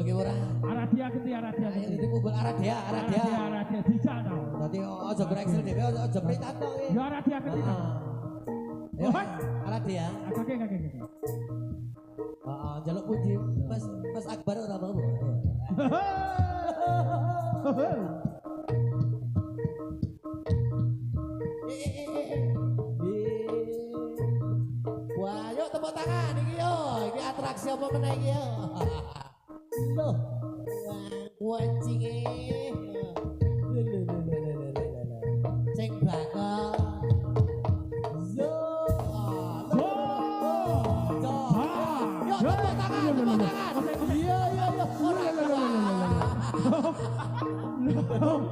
kumpul ki ora. Aradia gede, Aradia Ayo gede. iki kumpul Aradia, Aradia. Aradia dijak tau. Dadi aja bereksel dhewe, aja pritan to ki. Ya Aradia gede. Ya, Aradia. Kakek. Heeh, njaluk puji Mas Akbar ora mau. Wah, yuk tepuk tangan iki yo. Iki atraksi apa meneh iki yo. Loh. Wah, wancinge. Sing bakal. Yo. Yo, tepuk tangan. Iya. Lho,